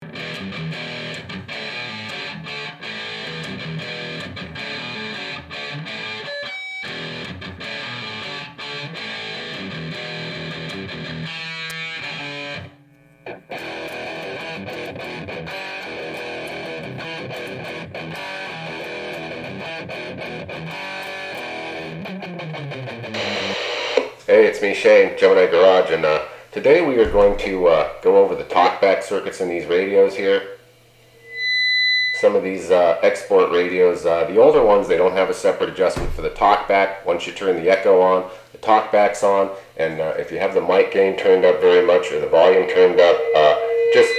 Hey, it's me, Shane, Gemini Garage, and today we are going to go over the talkback circuits in these radios here. Some of these export radios, the older ones, they don't have a separate adjustment for the talkback. Once you turn the echo on, the talkback's on, and if you have the mic gain turned up very much or the volume turned up, just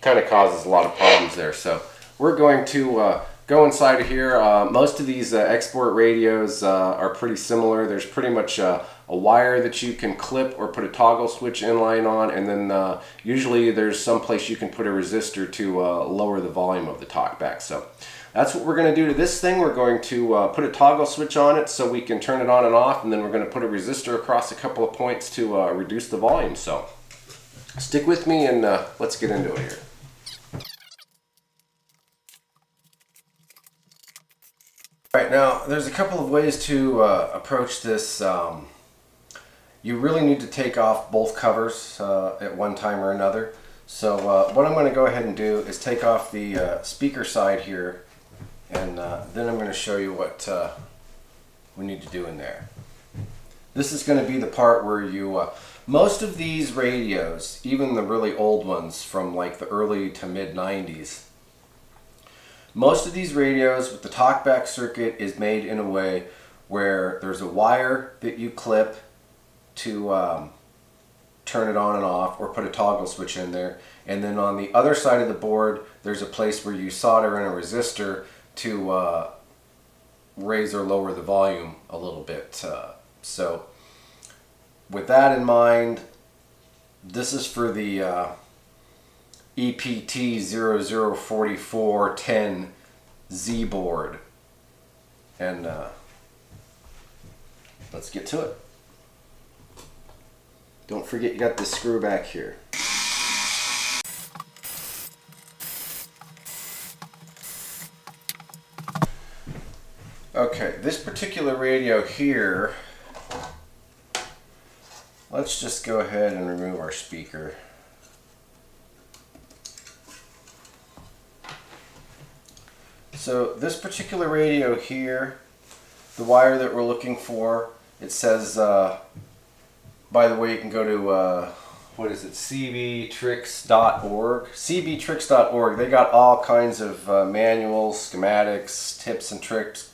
kind of causes a lot of problems there. So we're going to go inside of here. Most of these export radios are pretty similar. There's pretty much a wire that you can clip or put a toggle switch inline on, and then usually there's some place you can put a resistor to lower the volume of the talkback. So that's what we're going to do to this thing. We're going to put a toggle switch on it so we can turn it on and off, and then we're going to put a resistor across a couple of points to reduce the volume. So stick with me and let's get into it here. Alright, now there's a couple of ways to approach this. You really need to take off both covers at one time or another. So what I'm going to go ahead and do is take off the speaker side here, and then I'm going to show you what we need to do in there. This is going to be the part where you, most of these radios, even the really old ones from like the early to mid 90s, most of these radios with the talkback circuit is made in a way where there's a wire that you clip to turn it on and off or put a toggle switch in there, and then on the other side of the board there's a place where you solder in a resistor to raise or lower the volume a little bit. So with that in mind, this is for the EPT004410Z board, and let's get to it. Don't forget you got this screw back here. Okay, this particular radio here, let's just go ahead and remove our speaker. So this particular radio here, the wire that we're looking for, it says, by the way, you can go to, what is it, cbtricks.org. cbtricks.org, they got all kinds of manuals, schematics, tips and tricks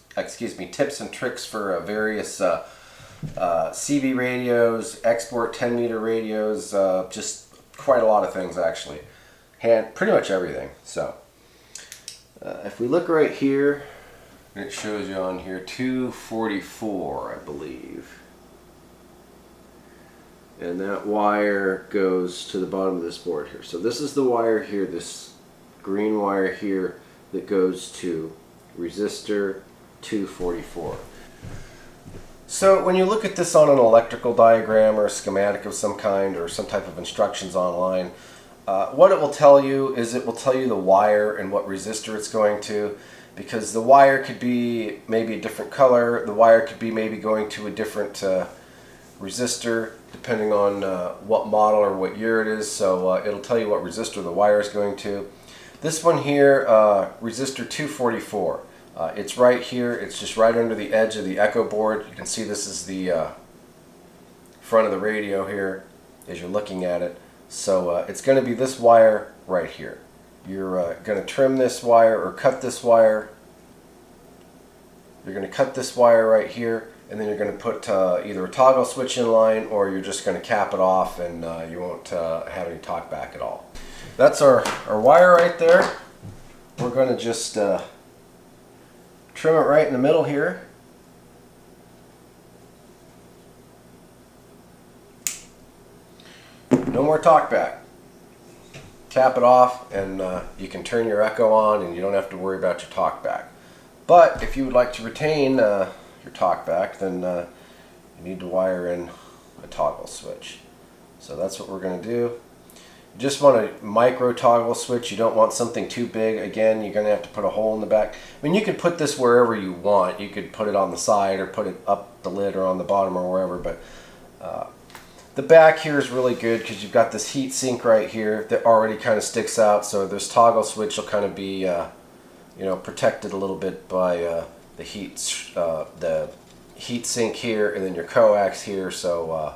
for various CB radios, export 10 meter radios, just quite a lot of things actually. Pretty much everything. So if we look right here, it shows you on here 244, I believe. And that wire goes to the bottom of this board here. So this is the wire here, this green wire here, that goes to resistor 244. So when you look at this on an electrical diagram or a schematic of some kind or some type of instructions online, what it will tell you is it will tell you the wire and what resistor it's going to, because the wire could be maybe a different color, the wire could be maybe going to a different resistor depending on what model or what year it is, so it'll tell you what resistor the wire is going to. This one here, resistor 244, it's right here, it's just right under the edge of the echo board. You can see this is the front of the radio here as you're looking at it. So it's going to be this wire right here. You're going to trim this wire or cut this wire. You're going to cut this wire right here, and then you're going to put either a toggle switch in line, or you're just going to cap it off and you won't have any talkback at all. That's our wire right there. We're going to just trim it right in the middle here. No more talkback. Cap it off, and you can turn your echo on, and you don't have to worry about your talkback. But if you would like to retain your talkback, then you need to wire in a toggle switch. So that's what we're going to do. You just want a micro toggle switch. You don't want something too big. Again, you're going to have to put a hole in the back. I mean, you could put this wherever you want. You could put it on the side or put it up the lid or on the bottom or wherever, but the back here is really good because you've got this heat sink right here that already kind of sticks out, so this toggle switch will kind of be you know, protected a little bit by the heat sink here, and then your coax here, so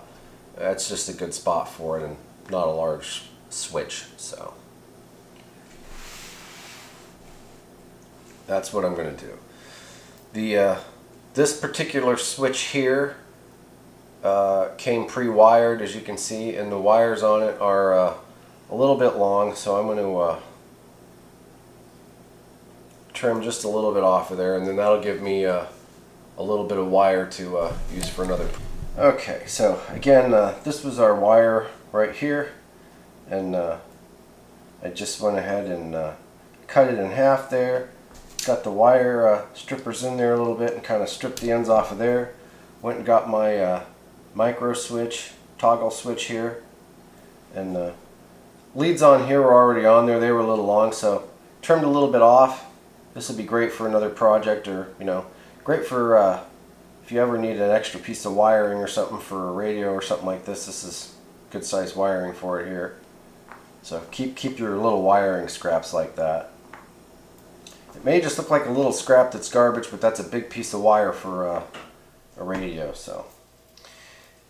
that's just a good spot for it and not a large switch. So that's what I'm going to do. This particular switch here came pre-wired, as you can see, and the wires on it are a little bit long, so I'm going to trim just a little bit off of there, and then that'll give me a little bit of wire to use for another. Okay, so again, this was our wire right here, and I just went ahead and cut it in half there. Got the wire strippers in there a little bit and kind of stripped the ends off of there. Went and got my micro switch, toggle switch here, and leads on here were already on there. They were a little long, so trimmed a little bit off. This would be great for another project, or you know, great for if you ever need an extra piece of wiring or something for a radio or something like this. This is good size wiring for it here. So keep your little wiring scraps like that. It may just look like a little scrap that's garbage, but that's a big piece of wire for a radio. So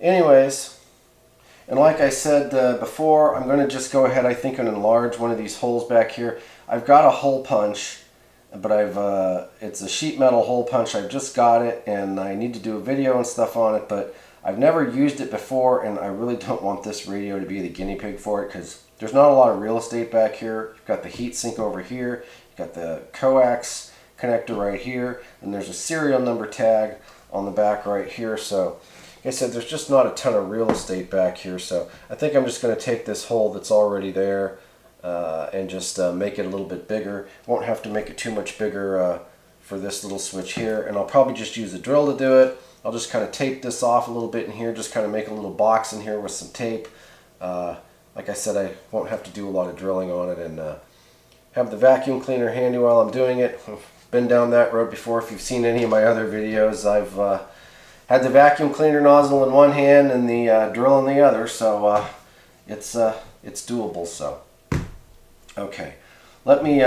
anyways, and like I said before, I'm going to just go ahead, I think, and enlarge one of these holes back here. I've got a hole punch, but it's a sheet metal hole punch. I've just got it, and I need to do a video and stuff on it, but I've never used it before, and I really don't want this radio to be the guinea pig for it because there's not a lot of real estate back here. You've got the heat sink over here, you've got the coax connector right here, and there's a serial number tag on the back right here. So like I said, there's just not a ton of real estate back here, so I think I'm just going to take this hole that's already there and just make it a little bit bigger. Won't have to make it too much bigger for this little switch here, and I'll probably just use a drill to do it. I'll just kind of tape this off a little bit in here, just kind of make a little box in here with some tape. Like I said, I won't have to do a lot of drilling on it, and have the vacuum cleaner handy while I'm doing it. I've been down that road before. If you've seen any of my other videos, I've had the vacuum cleaner nozzle in one hand and the drill in the other, so it's doable. So okay, let me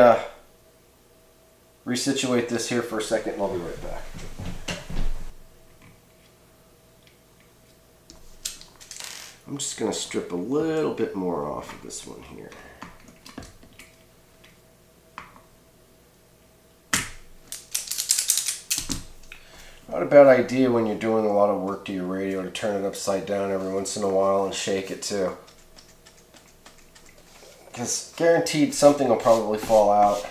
resituate this here for a second, and I'll be right back. I'm just going to strip a little bit more off of this one here. Not a bad idea when you're doing a lot of work to your radio to turn it upside down every once in a while and shake it too. Because guaranteed something will probably fall out.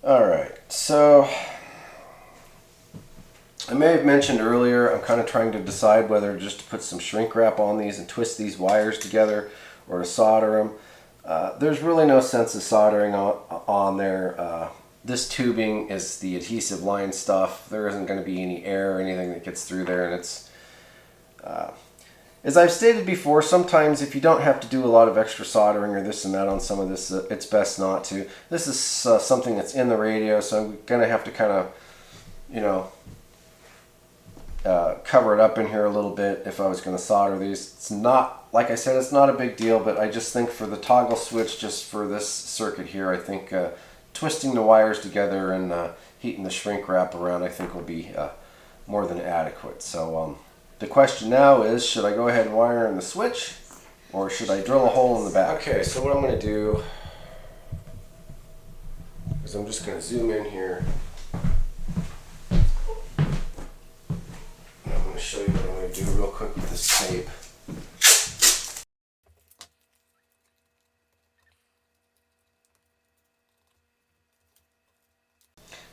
Alright, so I may have mentioned earlier, I'm kind of trying to decide whether just to put some shrink wrap on these and twist these wires together or to solder them. There's really no sense of soldering on there. This tubing is the adhesive line stuff. There isn't going to be any air or anything that gets through there, and it's as I've stated before, sometimes if you don't have to do a lot of extra soldering or this and that on some of this, it's best not to. This is something that's in the radio, so I'm going to have to kind of, you know, cover it up in here a little bit if I was going to solder these. It's not, like I said, it's not a big deal, but I just think for the toggle switch, just for this circuit here, I think twisting the wires together and heating the shrink wrap around, I think will be more than adequate. So the question now is, should I go ahead and wire in the switch, or should I drill a hole in the back? Okay, so what I'm going to do is I'm just going to zoom in here. I'm going to show you what I'm going to do real quick with this tape.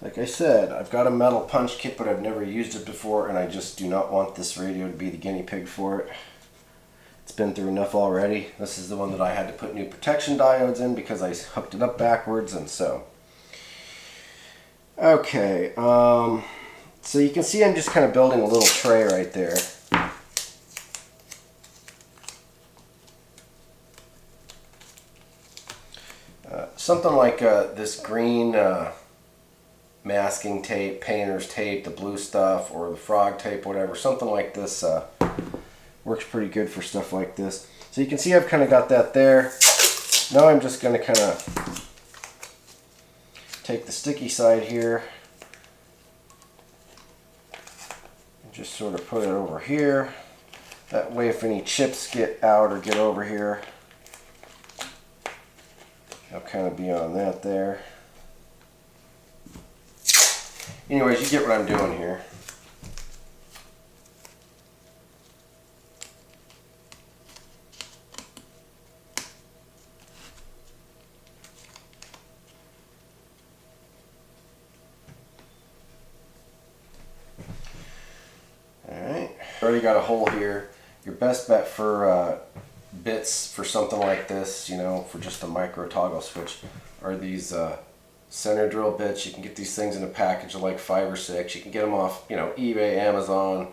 Like I said, I've got a metal punch kit, but I've never used it before, and I just do not want this radio to be the guinea pig for it. It's been through enough already. This is the one that I had to put new protection diodes in because I hooked it up backwards, and so. Okay, so you can see I'm just kind of building a little tray right there. something like this green masking tape, painter's tape, the blue stuff, or the frog tape, whatever. Something like this works pretty good for stuff like this. So you can see I've kind of got that there. Now I'm just going to kind of take the sticky side here and just sort of put it over here. That way if any chips get out or get over here, they'll kind of be on that there. Anyways, you get what I'm doing here. Alright, already got a hole here. Your best bet for bits for something like this, you know, for just a micro toggle switch, are these center drill bits. You can get these things in a package of like 5 or 6. You can get them off, you know, eBay, Amazon,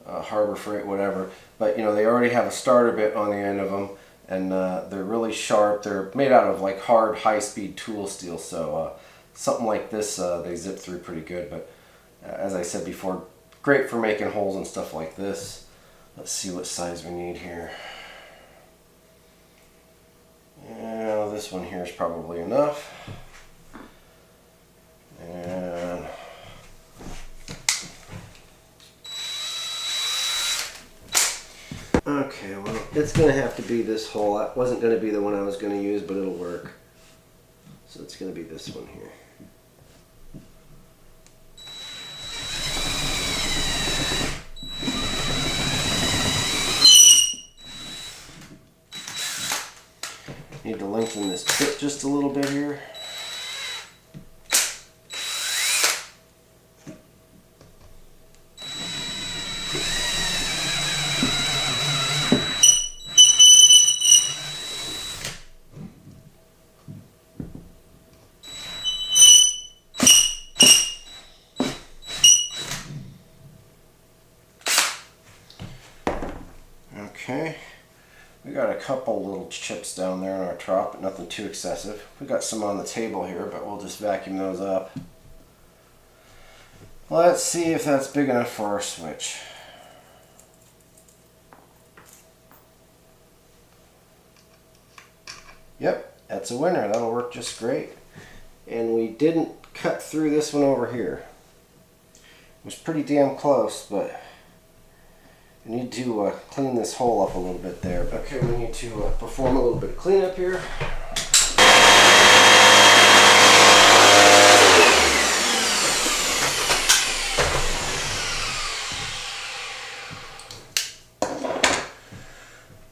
Harbor Freight, whatever. But you know, they already have a starter bit on the end of them, and they're really sharp. They're made out of like hard, high-speed tool steel. So something like this, they zip through pretty good. But as I said before, great for making holes and stuff like this. Let's see what size we need here. Yeah, this one here is probably enough. And okay, well, it's going to have to be this hole. That wasn't going to be the one I was going to use, but it'll work. So it's going to be this one here. Need to lengthen this bit just a little bit here. Okay. We got a couple little chips down there in our trough, but nothing too excessive. We got some on the table here, but we'll just vacuum those up. Let's see if that's big enough for our switch. Yep, that's a winner. That'll work just great. And we didn't cut through this one over here. It was pretty damn close, but we need to clean this hole up a little bit there. But okay, we need to perform a little bit of cleanup here.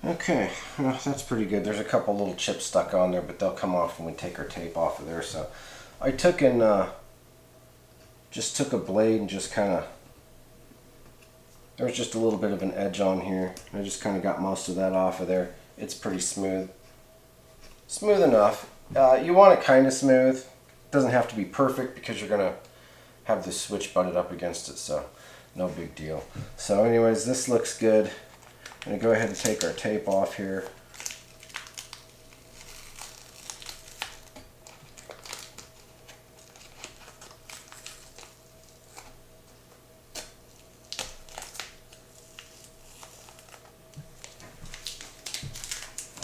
Okay, well, that's pretty good. There's a couple little chips stuck on there, but they'll come off when we take our tape off of there. So I took and just took a blade and just kind of, there's just a little bit of an edge on here. I just kind of got most of that off of there. It's pretty smooth. Smooth enough. You want it kind of smooth. It doesn't have to be perfect because you're going to have the switch butted up against it, so no big deal. So anyways, this looks good. I'm going to go ahead and take our tape off here.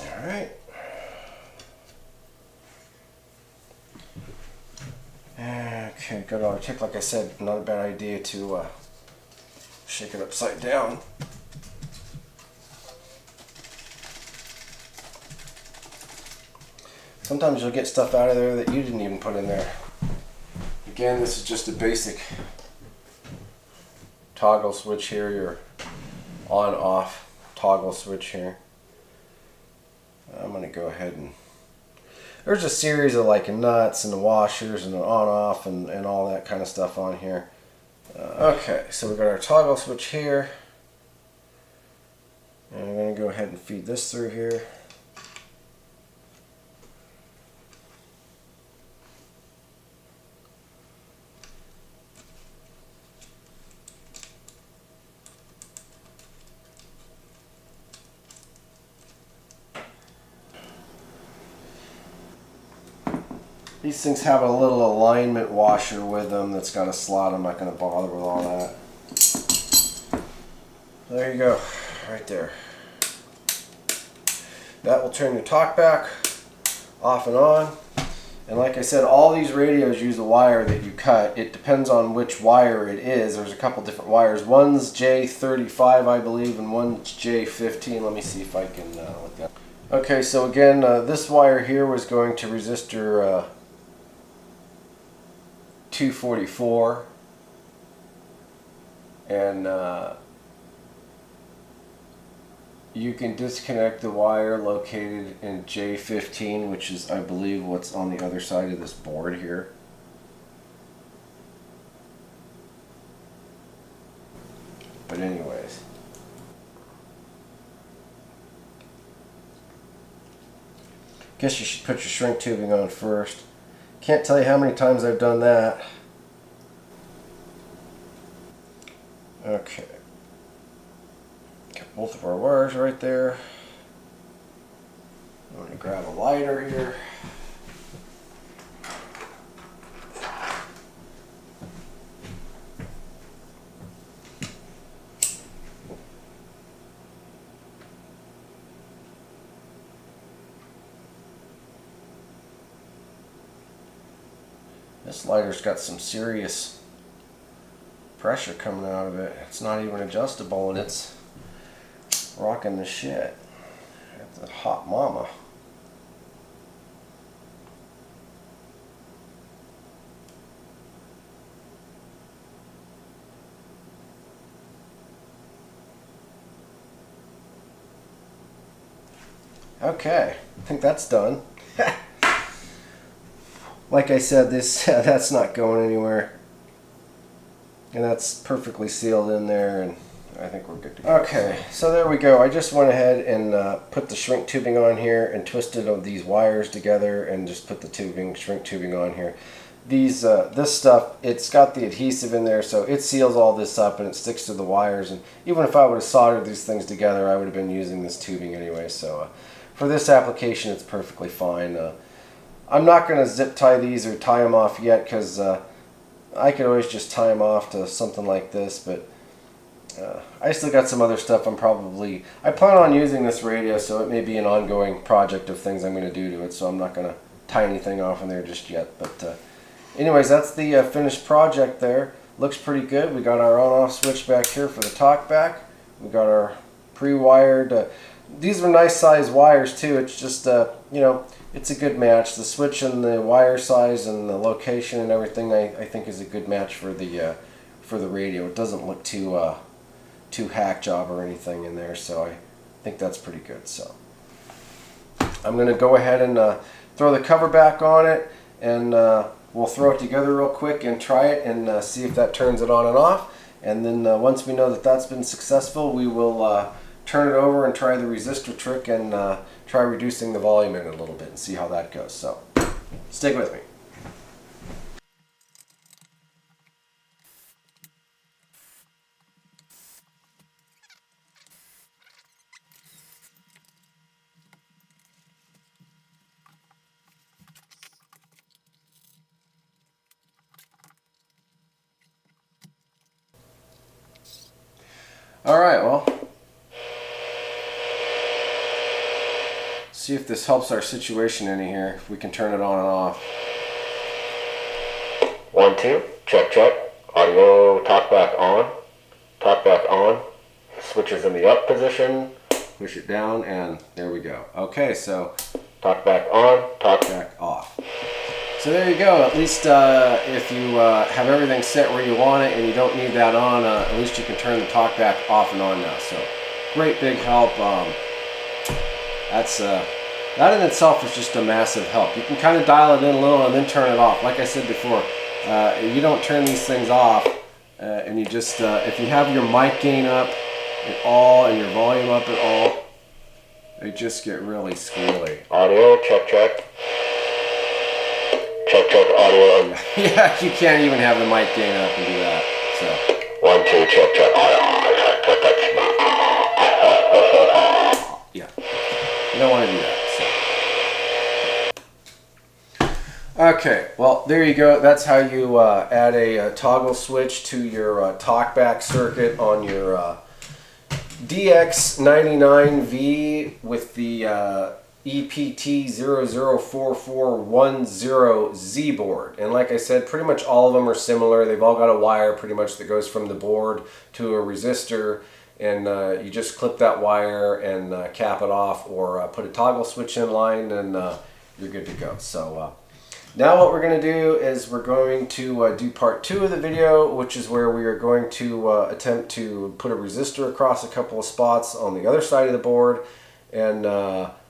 Alright. Okay, good on our tape. Like I said, not a bad idea to shake it upside down. Sometimes you'll get stuff out of there that you didn't even put in there. Again, this is just a basic toggle switch here, your on-off toggle switch here. I'm going to go ahead and, there's a series of like nuts and the washers and the on-off and all that kind of stuff on here. Okay, so we've got our toggle switch here. And I'm going to go ahead and feed this through here. These things have a little alignment washer with them that's got a slot. I'm not going to bother with all that. There you go, right there. That will turn your talkback off and on. And like I said, all these radios use a wire that you cut. It depends on which wire it is. There's a couple different wires. One's J35, I believe, and one's J15. Let me see if I can look that. Okay, so again, this wire here was going to resistor 244. And you can disconnect the wire located in J15, which is, I believe, what's on the other side of this board here. But anyways. Guess you should put your shrink tubing on first. Can't tell you how many times I've done that. Okay. Got both of our wires right there. I'm going to grab a lighter here. This lighter's got some serious pressure coming out of it. It's not even adjustable and it's rocking the shit. It's a hot mama. Okay, I think that's done. Like I said, this that's not going anywhere. And that's perfectly sealed in there, and I think we're good to go. Okay, so there we go. I just went ahead and put the shrink tubing on here and twisted these wires together and just put the shrink tubing on here. These this stuff, it's got the adhesive in there, so it seals all this up and it sticks to the wires. And even if I would have soldered these things together, I would have been using this tubing anyway. So for this application, it's perfectly fine. I'm not going to zip tie these or tie them off yet because I could always just tie them off to something like this, but I still got some other stuff I plan on using this radio, so it may be an ongoing project of things I'm going to do to it, so I'm not going to tie anything off in there just yet. But anyways, that's the finished project there. Looks pretty good. We got our on-off switch back here for the talkback. We got our pre-wired. These are nice size wires too. It's just, you know, it's a good match. The switch and the wire size and the location and everything, I think, is a good match for the radio. It doesn't look too hack job or anything in there, so I think that's pretty good. So I'm going to go ahead and throw the cover back on it, and we'll throw it together real quick and try it and see if that turns it on and off. And then once we know that that's been successful, we will turn it over and try the resistor trick and try reducing the volume in it a little bit and see how that goes. So stick with me. Alright, well, see if this helps our situation any here, if we can turn it on and off. 1, 2, check, check. Audio talkback on. Talkback on. Switches in the up position. Push it down, and there we go. Okay, so talkback on, talkback off. So there you go. At least if you have everything set where you want it and you don't need that on, at least you can turn the talkback off and on now. So great big help. That in itself is just a massive help. You can kind of dial it in a little and then turn it off. Like I said before, you don't turn these things off, and you just if you have your mic gain up at all and your volume up at all, they just get really squealy. Audio check, check. Check, check, audio. Yeah, you can't even have the mic gain up and do that. So 1, 2, check, check. Yeah, you don't want to do that. So. Okay, well there you go. That's how you add a toggle switch to your talkback circuit on your DX99V with the EPT004410Z board. And like I said, pretty much all of them are similar. They've all got a wire pretty much that goes from the board to a resistor, and you just clip that wire and cap it off, or put a toggle switch in line, and you're good to go. So now what we're going to do is we're going to do part 2 of the video, which is where we are going to attempt to put a resistor across a couple of spots on the other side of the board and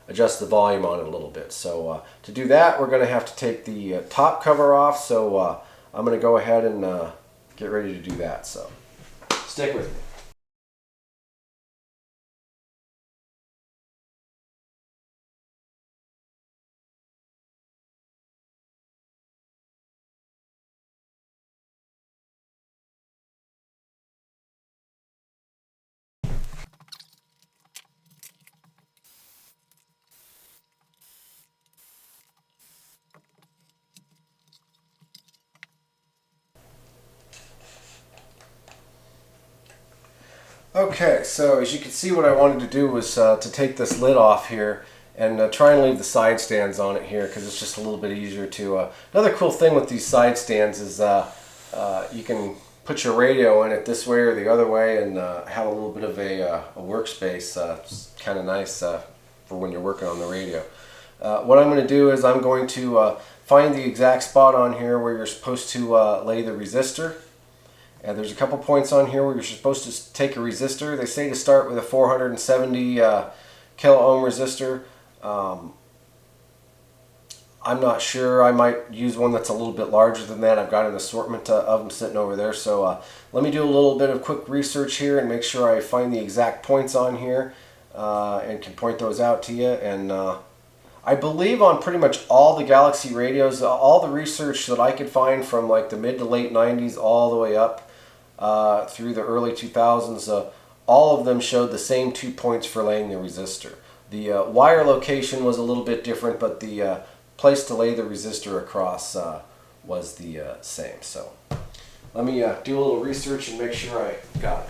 adjust the volume on it a little bit. So to do that, we're going to have to take the top cover off. So I'm going to go ahead and get ready to do that. So stick with me. Okay, so as you can see, what I wanted to do was to take this lid off here and try and leave the side stands on it here, because it's just a little bit easier to... Another cool thing with these side stands is you can put your radio in it this way or the other way and have a little bit of a workspace. It's kind of nice for when you're working on the radio. What I'm going to do is I'm going to find the exact spot on here where you're supposed to lay the resistor. And there's a couple points on here where you're supposed to take a resistor. They say to start with a 470 kilo ohm resistor. I'm not sure. I might use one that's a little bit larger than that. I've got an assortment of them sitting over there. So let me do a little bit of quick research here and make sure I find the exact points on here and can point those out to you. And I believe on pretty much all the Galaxy radios, all the research that I could find from like the mid to late 90s all the way up through the early 2000s, all of them showed the same 2 points for laying the resistor. The wire location was a little bit different, but the place to lay the resistor across was the same. So let me do a little research and make sure I got it.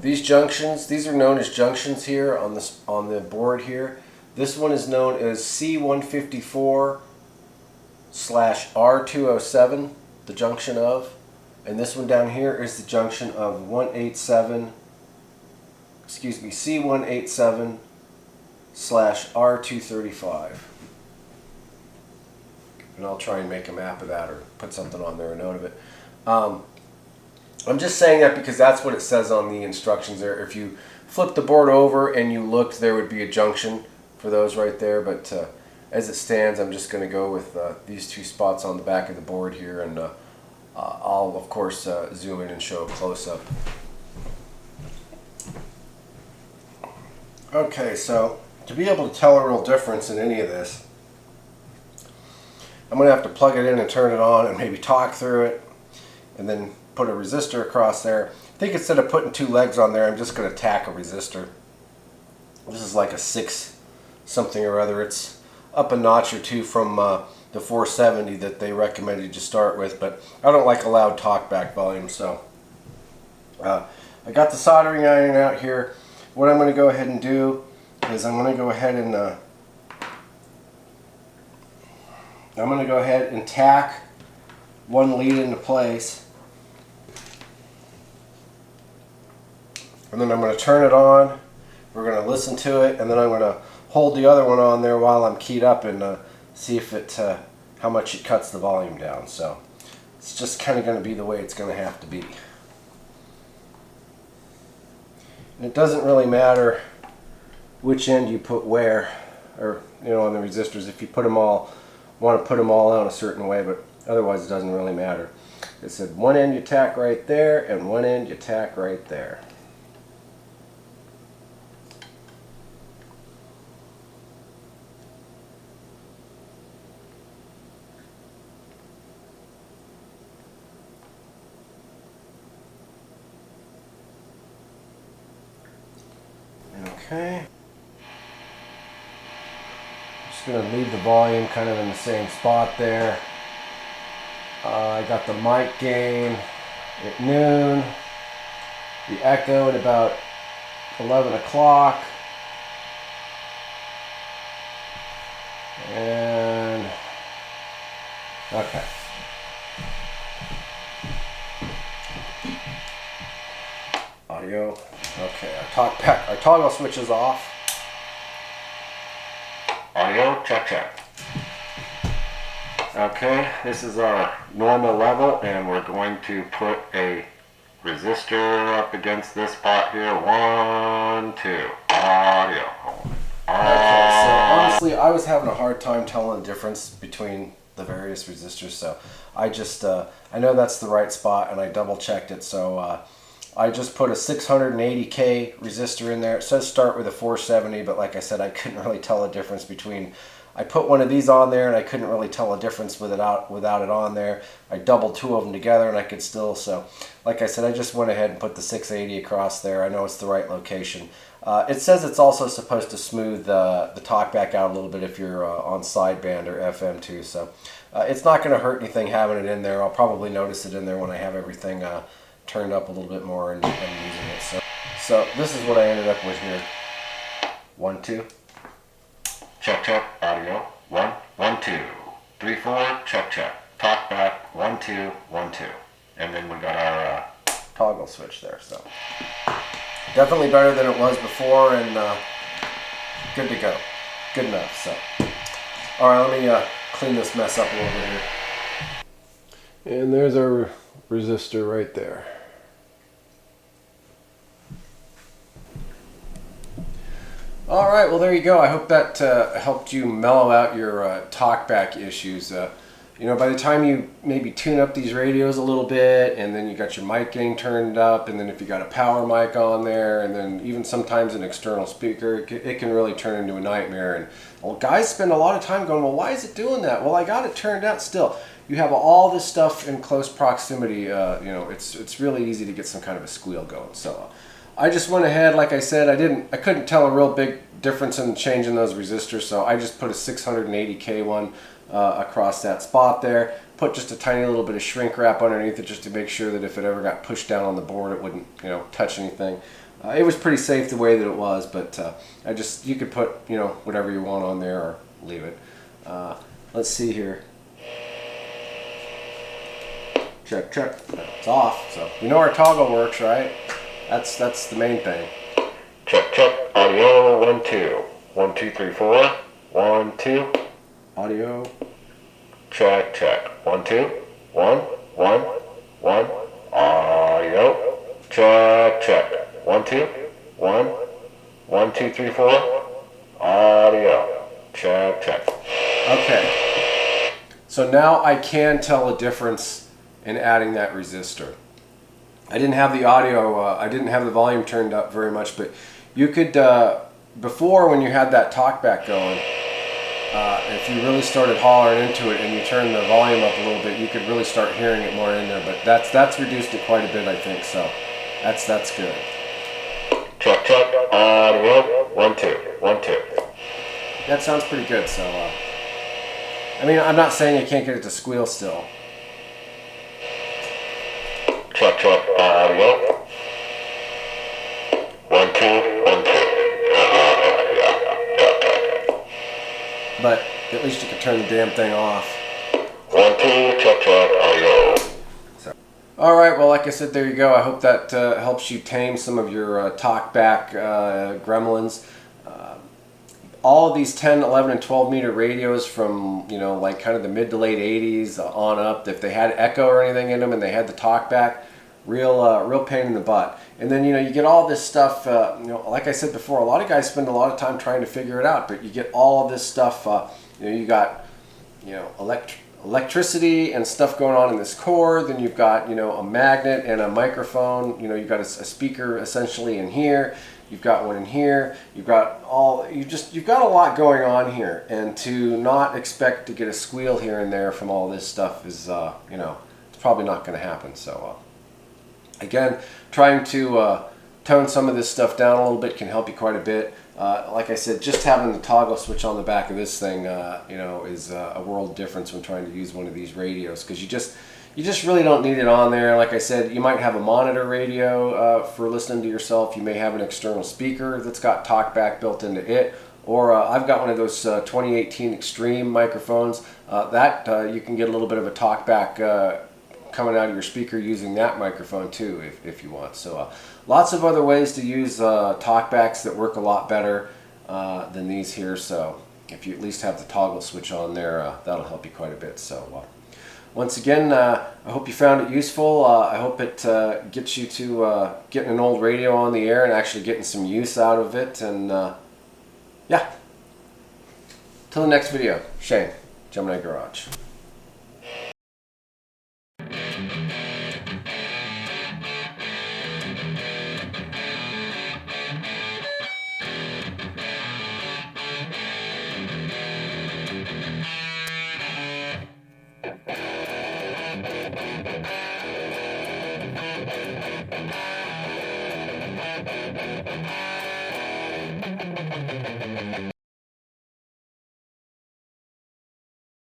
These junctions, these are known as junctions here on the board here. This one is known as C154/R207, the junction of. And this one down here is the junction of C187/R235. And I'll try and make a map of that or put something on there, a note of it. I'm just saying that because that's what it says on the instructions there. If you flip the board over and you looked, there would be a junction for those right there. But as it stands, I'm just going to go with these 2 spots on the back of the board here, and I'll of course zoom in and show a close-up. Okay, so to be able to tell a real difference in any of this, I'm going to have to plug it in and turn it on and maybe talk through it and then put a resistor across there. I think instead of putting 2 legs on there, I'm just going to tack a resistor. This is like a 6 something or other. It's up a notch or 2 from the 470 that they recommended you start with, but I don't like a loud talkback volume. So I got the soldering iron out here. What I'm going to go ahead and do is I'm going to go ahead and tack one lead into place, and then I'm going to turn it on. We're going to listen to it, and then I'm going to hold the other one on there while I'm keyed up and see if it how much it cuts the volume down. So it's just kind of going to be the way it's going to have to be. And it doesn't really matter which end you put where, or on the resistors. If you want to put them all out a certain way, but otherwise it doesn't really matter. It said one end you tack right there and one end you tack right there. Okay. Just going to leave the volume kind of in the same spot there. I got the mic gain at noon, the echo at about 11 o'clock, and okay. Audio, okay, our toggle switch is off. Audio, check, check. Okay, this is our normal level, and we're going to put a resistor up against this pot here. 1, 2, audio. Okay, so honestly, I was having a hard time telling the difference between the various resistors, so I just, I know that's the right spot, and I double checked it, so I just put a 680K resistor in there. It says start with a 470, but like I said, I couldn't really tell the difference between, I put one of these on there and I couldn't really tell a difference without it on there. I doubled 2 of them together and I could still, so like I said, I just went ahead and put the 680 across there. I know it's the right location. It says it's also supposed to smooth the talkback out a little bit if you're on sideband or FM too, so it's not going to hurt anything having it in there. I'll probably notice it in there when I have everything turned up a little bit more and using it. So this is what I ended up with here. 1, 2. Check, check, audio. 1, 1, 2. 3, 4, check, check. Talk back. 1, 2, 1, 2. And then we got our toggle switch there. So definitely better than it was before, and good to go. Good enough. So all right, let me clean this mess up a little bit here. And there's our resistor right there. All right, well there you go. I hope that helped you mellow out your talkback issues. You know, by the time you maybe tune up these radios a little bit, and then you got your mic gain turned up, and then if you got a power mic on there, and then even sometimes an external speaker, it can really turn into a nightmare. And well, guys spend a lot of time going, well, why is it doing that? Well, I got it turned out still. You have all this stuff in close proximity. You know, it's really easy to get some kind of a squeal going. So I just went ahead, like I said, I couldn't tell a real big difference in changing those resistors, so I just put a 680K one across that spot there. Put just a tiny little bit of shrink wrap underneath it just to make sure that if it ever got pushed down on the board, it wouldn't, you know, touch anything. It was pretty safe the way that it was, but you could put, you know, whatever you want on there or leave it. Let's see here. Check, check. It's off, so you know our toggle works, right? That's the main thing. Check, check. Audio. 1, 2. 1, 2, 3, 4. 1, 2. Audio. Check, check. 1, 2. 1, 1, 1. Audio. Check, check. 1, 2. 1. 1, 2, 3, 4. Audio. Check, check. Okay. So now I can tell a difference in adding that resistor. I didn't have the audio, I didn't have the volume turned up very much, but you could, before when you had that talkback going, if you really started hollering into it and you turned the volume up a little bit, you could really start hearing it more in there, but that's reduced it quite a bit, I think, so that's good. Check, check, audio, 1, 2, 1, 2. That sounds pretty good, so, I mean, I'm not saying you can't get it to squeal still. Check, check, audio. 1, 2, 1, 2. But at least you can turn the damn thing off. 1, 2, check, check, audio. So. All right, well, like I said, there you go. I hope that helps you tame some of your talkback gremlins. All of these 10, 11, and 12 meter radios from, you know, like kind of the mid to late 80s on up, if they had echo or anything in them and they had the talkback, real pain in the butt. And then, you know, you get all this stuff, you know, like I said before, a lot of guys spend a lot of time trying to figure it out, but you get all of this stuff, you know, you got, you know, electricity and stuff going on in this core, then you've got, you know, a magnet and a microphone, you know, you've got a speaker essentially in here, you've got one in here, you've got you've got a lot going on here, and to not expect to get a squeal here and there from all this stuff is, you know, it's probably not going to happen. So again, trying to tone some of this stuff down a little bit can help you quite a bit. like I said, just having the toggle switch on the back of this thing, you know, is a world difference when trying to use one of these radios, because you just really don't need it on there. Like I said, you might have a monitor radio for listening to yourself. You may have an external speaker that's got TalkBack built into it. Or I've got one of those 2018 Extreme microphones that you can get a little bit of a TalkBack coming out of your speaker using that microphone too, if you want. So lots of other ways to use TalkBacks that work a lot better than these here. So if you at least have the toggle switch on there, that'll help you quite a bit. So once again, I hope you found it useful. I hope it gets you to getting an old radio on the air and actually getting some use out of it. And yeah. Till the next video, Shane, Gemini Garage.